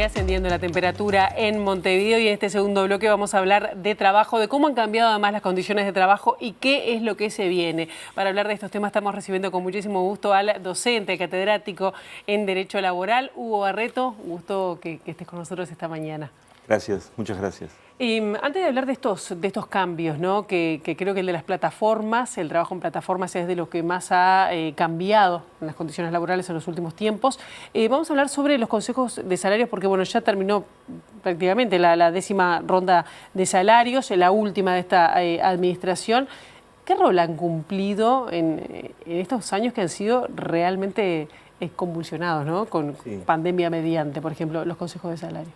ascendiendo la temperatura en Montevideo y en este segundo bloque vamos a hablar de trabajo, de cómo han cambiado además las condiciones de trabajo y qué es lo que se viene. Para hablar de estos temas estamos recibiendo con muchísimo gusto al docente, catedrático en Derecho Laboral, Hugo Barreto. Gusto que estés con nosotros esta mañana. Gracias, muchas gracias. Antes de hablar de estos cambios, ¿no? que creo que el de las plataformas, el trabajo en plataformas es de lo que más ha cambiado en las condiciones laborales en los últimos tiempos, vamos a hablar sobre los consejos de salarios porque bueno, ya terminó prácticamente la 10ª ronda de salarios, la última de esta administración. ¿Qué rol han cumplido en estos años que han sido realmente convulsionados, ¿no? Con pandemia mediante, por ejemplo, los consejos de salario?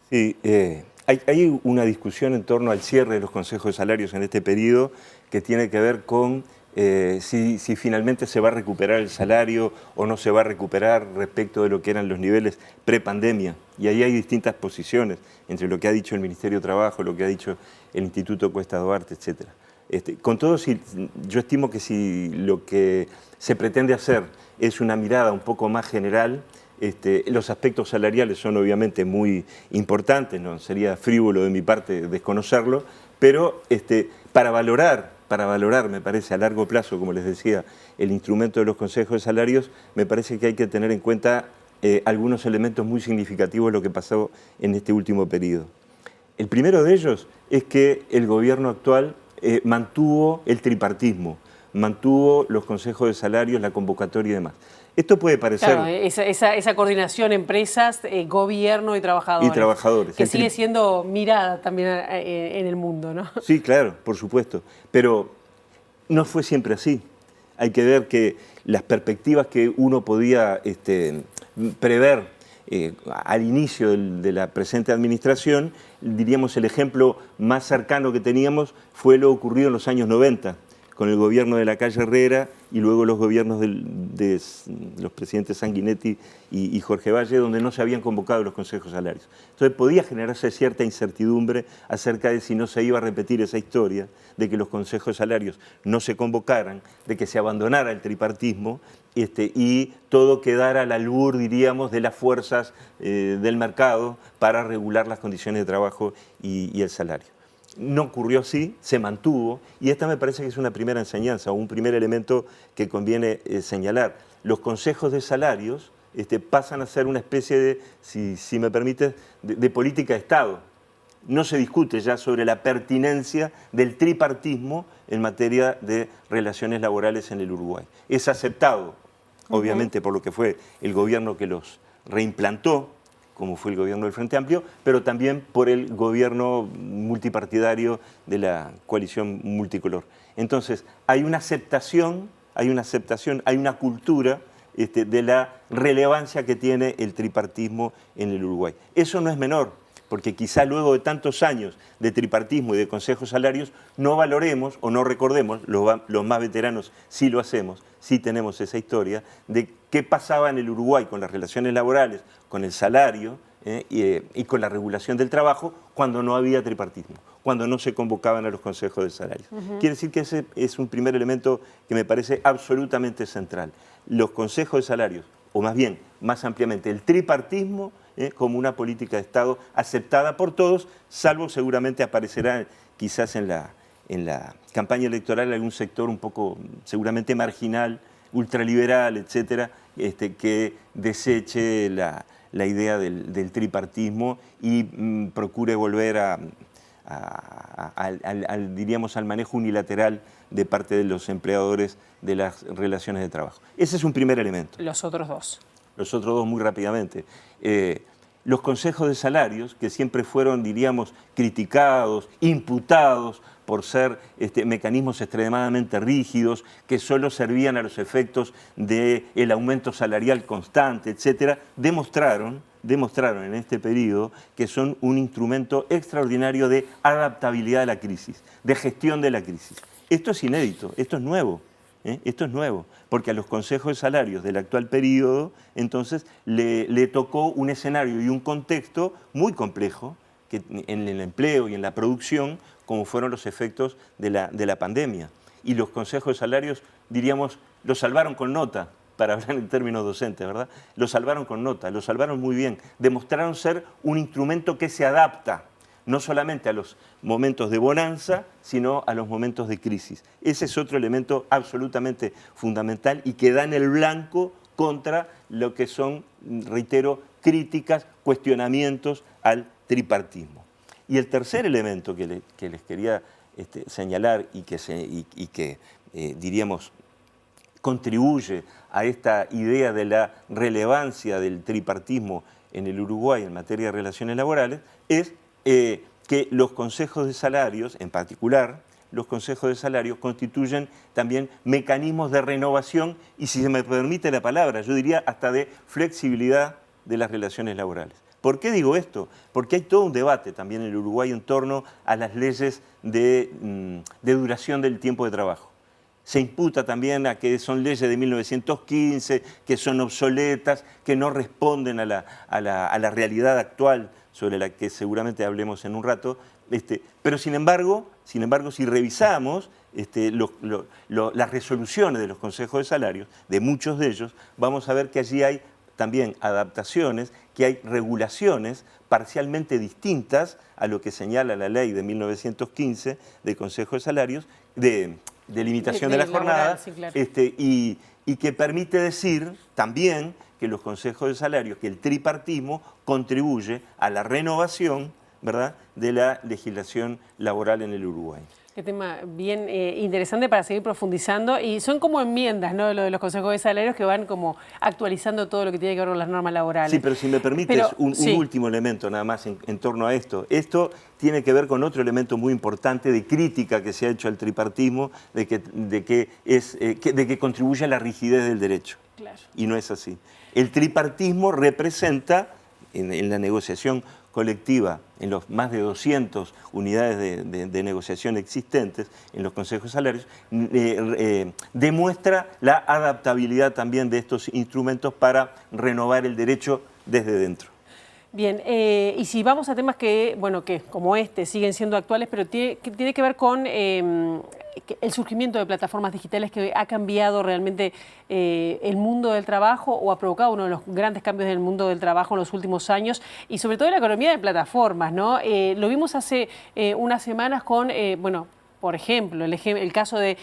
Sí, hay una discusión en torno al cierre de los consejos de salarios en este periodo que tiene que ver con si finalmente se va a recuperar el salario o no se va a recuperar respecto de lo que eran los niveles pre-pandemia. Y ahí hay distintas posiciones entre lo que ha dicho el Ministerio de Trabajo, lo que ha dicho el Instituto Cuesta Duarte, etc. Con todo, yo estimo que si lo que se pretende hacer es una mirada un poco más general, los aspectos salariales son obviamente muy importantes, no sería frívolo de mi parte desconocerlo, pero para valorar, me parece, a largo plazo, como les decía, el instrumento de los consejos de salarios, me parece que hay que tener en cuenta algunos elementos muy significativos de lo que pasó en este último periodo. El primero de ellos es que el gobierno actual mantuvo el tripartismo, mantuvo los consejos de salarios, la convocatoria y demás. Esto puede parecer... Claro, esa coordinación empresas, gobierno y trabajadores. Que sigue siendo mirada también en el mundo, ¿no? Sí, claro, por supuesto. Pero no fue siempre así. Hay que ver que las perspectivas que uno podía prever al inicio de la presente administración, diríamos el ejemplo más cercano que teníamos fue lo ocurrido en los años 90, con el gobierno de Lacalle Herrera y luego los gobiernos de los presidentes Sanguinetti y Jorge Valle, donde no se habían convocado los consejos de salarios. Entonces podía generarse cierta incertidumbre acerca de si no se iba a repetir esa historia, de que los consejos de salarios no se convocaran, de que se abandonara el tripartismo y todo quedara al albur, diríamos, de las fuerzas del mercado para regular las condiciones de trabajo y el salario. No ocurrió así, se mantuvo, y esta me parece que es una primera enseñanza, o un primer elemento que conviene señalar. Los consejos de salarios pasan a ser una especie de, si me permite, de política de Estado. No se discute ya sobre la pertinencia del tripartismo en materia de relaciones laborales en el Uruguay. Es aceptado, obviamente, por lo que fue el gobierno que los reimplantó, como fue el gobierno del Frente Amplio, pero también por el gobierno multipartidario de la coalición multicolor. Entonces, hay una aceptación, hay una cultura de la relevancia que tiene el tripartismo en el Uruguay. Eso no es menor, porque quizá luego de tantos años de tripartismo y de consejos salarios no valoremos o no recordemos, los más veteranos sí lo hacemos, sí tenemos esa historia, de qué pasaba en el Uruguay con las relaciones laborales, con el salario y con la regulación del trabajo cuando no había tripartismo, cuando no se convocaban a los consejos de salarios. Quiere decir que ese es un primer elemento que me parece absolutamente central. Los consejos de salarios, o más bien, más ampliamente, el tripartismo como una política de Estado aceptada por todos, salvo seguramente aparecerá quizás en la campaña electoral algún sector un poco seguramente marginal, ultraliberal, etcétera, que deseche la idea del tripartismo y procure volver diríamos, al manejo unilateral de parte de los empleadores de las relaciones de trabajo. Ese es un primer elemento. Los otros dos. Los otros dos muy rápidamente. Los consejos de salarios, que siempre fueron, diríamos, criticados, imputados por ser mecanismos extremadamente rígidos, que solo servían a los efectos del aumento salarial constante, etcétera, demostraron en este periodo que son un instrumento extraordinario de adaptabilidad a la crisis, de gestión de la crisis. Esto es inédito, esto es nuevo. Esto es nuevo, porque a los consejos de salarios del actual periodo, entonces, le tocó un escenario y un contexto muy complejo que en el empleo y en la producción, como fueron los efectos de la pandemia. Y los consejos de salarios, diríamos, los salvaron con nota, para hablar en términos docentes, ¿verdad? Lo salvaron con nota, lo salvaron muy bien. Demostraron ser un instrumento que se adapta no solamente a los momentos de bonanza, sino a los momentos de crisis. Ese es otro elemento absolutamente fundamental y que da en el blanco contra lo que son, reitero, críticas, cuestionamientos al tripartismo. Y el tercer elemento que les quería señalar y que diríamos, contribuye a esta idea de la relevancia del tripartismo en el Uruguay en materia de relaciones laborales, es que los consejos de salarios, en particular, los consejos de salarios constituyen también mecanismos de renovación y, si se me permite la palabra, yo diría hasta de flexibilidad de las relaciones laborales. ¿Por qué digo esto? Porque hay todo un debate también en el Uruguay en torno a las leyes de duración del tiempo de trabajo. Se imputa también a que son leyes de 1915, que son obsoletas, que no responden a la realidad actual, sobre la que seguramente hablemos en un rato. Pero sin embargo, si revisamos las resoluciones de los consejos de salarios, de muchos de ellos, vamos a ver que allí hay también adaptaciones, que hay regulaciones parcialmente distintas a lo que señala la ley de 1915 de Consejo de Salarios, de limitación de la jornada, sí, claro. Y que permite decir también que los consejos de salarios, que el tripartismo contribuye a la renovación, ¿verdad?, de la legislación laboral en el Uruguay. Qué tema bien interesante para seguir profundizando, y son como enmiendas, ¿no?, lo de los consejos de salarios que van como actualizando todo lo que tiene que ver con las normas laborales. Sí, pero si me permites un último elemento nada más en torno a esto. Esto tiene que ver con otro elemento muy importante de crítica que se ha hecho al tripartismo, de que contribuye a la rigidez del derecho. Claro. Y no es así. El tripartismo representa en la negociación colectiva, en los más de 200 unidades de negociación existentes en los consejos de salarios, demuestra la adaptabilidad también de estos instrumentos para renovar el derecho desde dentro. Bien, y si vamos a temas que como siguen siendo actuales, pero tiene que ver con el surgimiento de plataformas digitales que ha cambiado realmente el mundo del trabajo, o ha provocado uno de los grandes cambios del mundo del trabajo en los últimos años, y sobre todo la economía de plataformas, ¿no? Lo vimos hace unas semanas con, por ejemplo, el caso del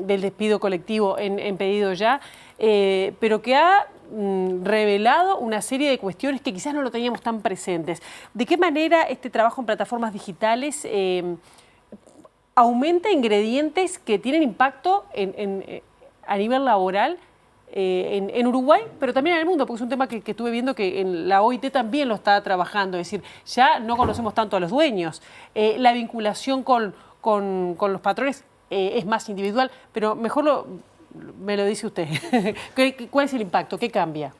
despido colectivo en Pedido Ya, pero que ha revelado una serie de cuestiones que quizás no lo teníamos tan presentes. ¿De qué manera este trabajo en plataformas digitales aumenta ingredientes que tienen impacto a nivel laboral en Uruguay, pero también en el mundo? Porque es un tema que estuve viendo que en la OIT también lo está trabajando, es decir, ya no conocemos tanto a los dueños. La vinculación con los patrones es más individual, pero mejor me lo dice usted. ¿Cuál es el impacto? ¿Qué cambia?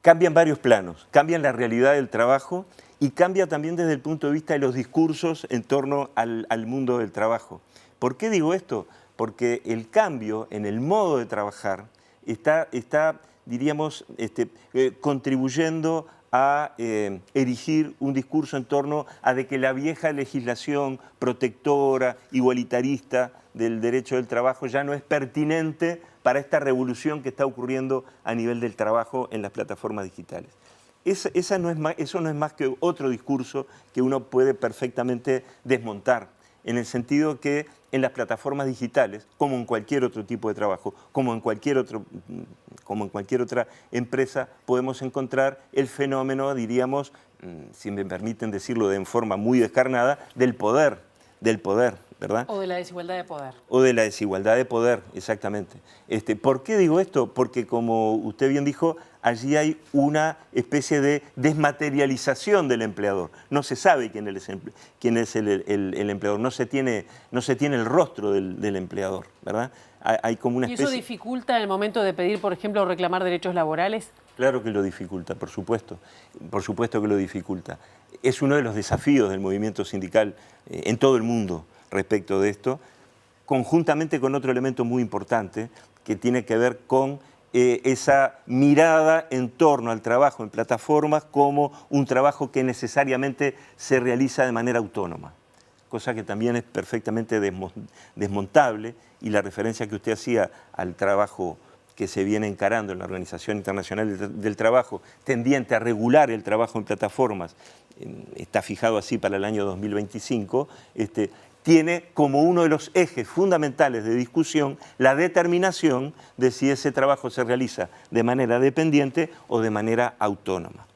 Cambian varios planos. Cambian la realidad del trabajo y cambia también desde el punto de vista de los discursos en torno al mundo del trabajo. ¿Por qué digo esto? Porque el cambio en el modo de trabajar está diríamos, contribuyendo a erigir un discurso en torno a de que la vieja legislación protectora, igualitarista del derecho del trabajo ya no es pertinente para esta revolución que está ocurriendo a nivel del trabajo en las plataformas digitales. Eso no es más que otro discurso que uno puede perfectamente desmontar, en el sentido que en las plataformas digitales, como en cualquier otro tipo de trabajo, como en cualquier otra empresa, podemos encontrar el fenómeno, diríamos, si me permiten decirlo de forma muy descarnada, del poder, ¿verdad? O de la desigualdad de poder. O de la desigualdad de poder, exactamente. ¿Por qué digo esto? Porque, como usted bien dijo, allí hay una especie de desmaterialización del empleador. No se sabe quién es el empleador, no se tiene el rostro del empleador, ¿verdad? Hay como una especie... ¿Y eso dificulta el momento de pedir, por ejemplo, reclamar derechos laborales? Claro que lo dificulta, por supuesto que lo dificulta. Es uno de los desafíos del movimiento sindical en todo el mundo respecto de esto, conjuntamente con otro elemento muy importante que tiene que ver con esa mirada en torno al trabajo en plataformas como un trabajo que necesariamente se realiza de manera autónoma, cosa que también es perfectamente desmontable, y la referencia que usted hacía al trabajo que se viene encarando en la Organización Internacional del Trabajo, tendiente a regular el trabajo en plataformas, está fijado así para el año 2025, tiene como uno de los ejes fundamentales de discusión la determinación de si ese trabajo se realiza de manera dependiente o de manera autónoma.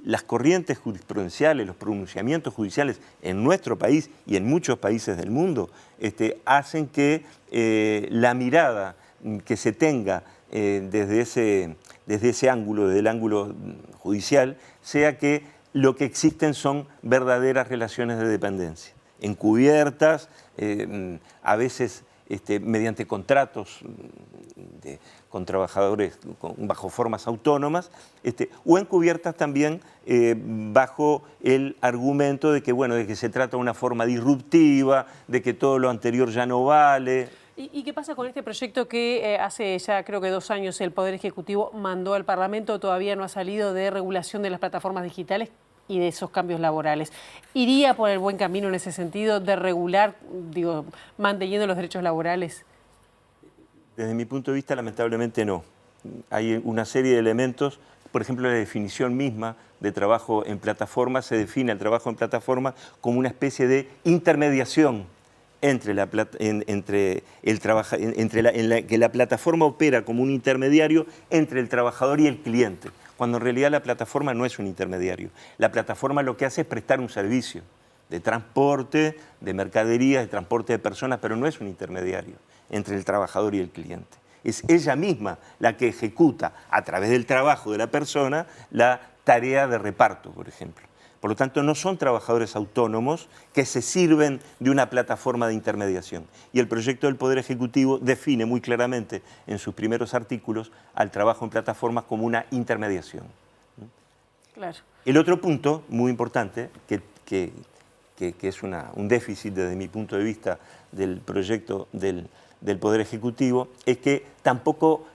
Las corrientes jurisprudenciales, los pronunciamientos judiciales en nuestro país y en muchos países del mundo hacen que la mirada que se tenga desde ese ángulo, desde el ángulo judicial, sea que lo que existen son verdaderas relaciones de dependencia, encubiertas, a veces mediante contratos con trabajadores bajo formas autónomas, o encubiertas también bajo el argumento de que, bueno, de que se trata de una forma disruptiva, de que todo lo anterior ya no vale. ¿Y qué pasa con este proyecto que hace ya creo que 2 años el Poder Ejecutivo mandó al Parlamento, todavía no ha salido, de regulación de las plataformas digitales y de esos cambios laborales? ¿Iría por el buen camino en ese sentido de regular, digo, manteniendo los derechos laborales? Desde mi punto de vista, lamentablemente no. Hay una serie de elementos, por ejemplo, la definición misma de trabajo en plataforma, se define el trabajo en plataforma como una especie de intermediación entre que la plataforma opera como un intermediario entre el trabajador y el cliente, cuando en realidad la plataforma no es un intermediario. La plataforma lo que hace es prestar un servicio de transporte, de mercaderías, de transporte de personas, pero no es un intermediario entre el trabajador y el cliente. Es ella misma la que ejecuta, a través del trabajo de la persona, la tarea de reparto, por ejemplo. Por lo tanto, no son trabajadores autónomos que se sirven de una plataforma de intermediación. Y el proyecto del Poder Ejecutivo define muy claramente en sus primeros artículos al trabajo en plataformas como una intermediación. Claro. El otro punto muy importante, que es un déficit desde mi punto de vista del proyecto del Poder Ejecutivo, es que tampoco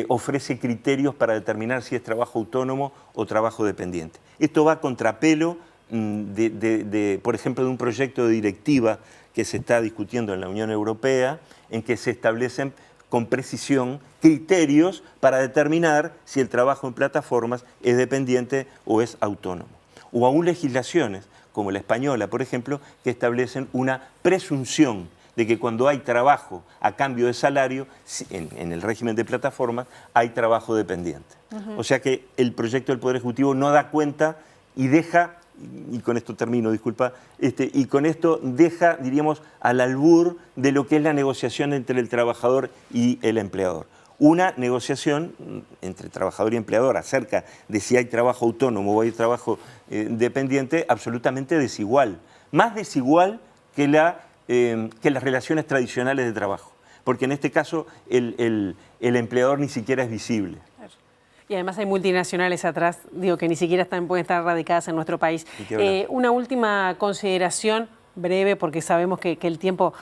ofrece criterios para determinar si es trabajo autónomo o trabajo dependiente. Esto va a contrapelo, por ejemplo, de un proyecto de directiva que se está discutiendo en la Unión Europea, en que se establecen con precisión criterios para determinar si el trabajo en plataformas es dependiente o es autónomo. O aún legislaciones, como la española, por ejemplo, que establecen una presunción de que cuando hay trabajo a cambio de salario, en el régimen de plataformas, hay trabajo dependiente. O sea que el proyecto del Poder Ejecutivo no da cuenta y deja, y con esto termino, disculpa, y con esto deja, diríamos, al albur de lo que es la negociación entre el trabajador y el empleador. Una negociación entre trabajador y empleador acerca de si hay trabajo autónomo o hay trabajo dependiente absolutamente desigual. Más desigual que las relaciones tradicionales de trabajo, porque en este caso el empleador ni siquiera es visible. Y además hay multinacionales atrás, digo, que ni siquiera pueden estar radicadas en nuestro país. Una última consideración breve, porque sabemos que el tiempo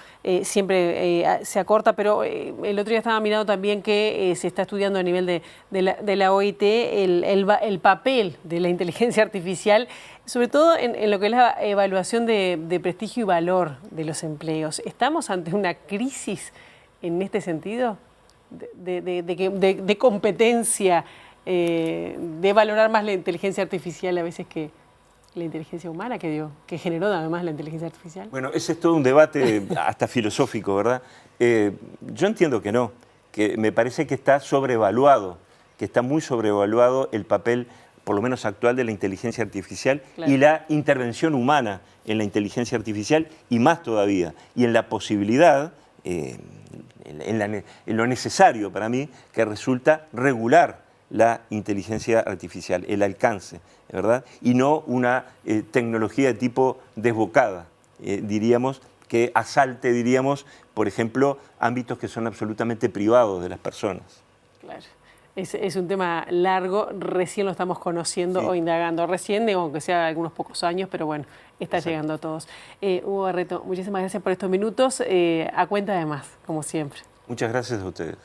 siempre se acorta, pero el otro día estaba mirando también que se está estudiando a nivel de la OIT el papel de la inteligencia artificial, sobre todo en lo que es la evaluación de prestigio y valor de los empleos. ¿Estamos ante una crisis en este sentido de competencia, de valorar más la inteligencia artificial a veces que la inteligencia humana que generó además la inteligencia artificial? Bueno, ese es todo un debate hasta filosófico, ¿verdad? Yo entiendo que no, que me parece que está sobrevaluado, que está muy sobrevaluado el papel, por lo menos actual, de la inteligencia artificial. Claro. Y la intervención humana en la inteligencia artificial, y más todavía, y en la posibilidad, en lo necesario para mí, que resulta regular la inteligencia artificial, el alcance, ¿verdad? Y no una tecnología de tipo desbocada, diríamos, que asalte, diríamos, por ejemplo, ámbitos que son absolutamente privados de las personas. Claro. Es un tema largo, recién lo estamos conociendo o indagando. Recién, digo, aunque sea algunos pocos años, pero bueno, está llegando a todos. Hugo Barreto, muchísimas gracias por estos minutos. A cuenta de más, como siempre. Muchas gracias a ustedes.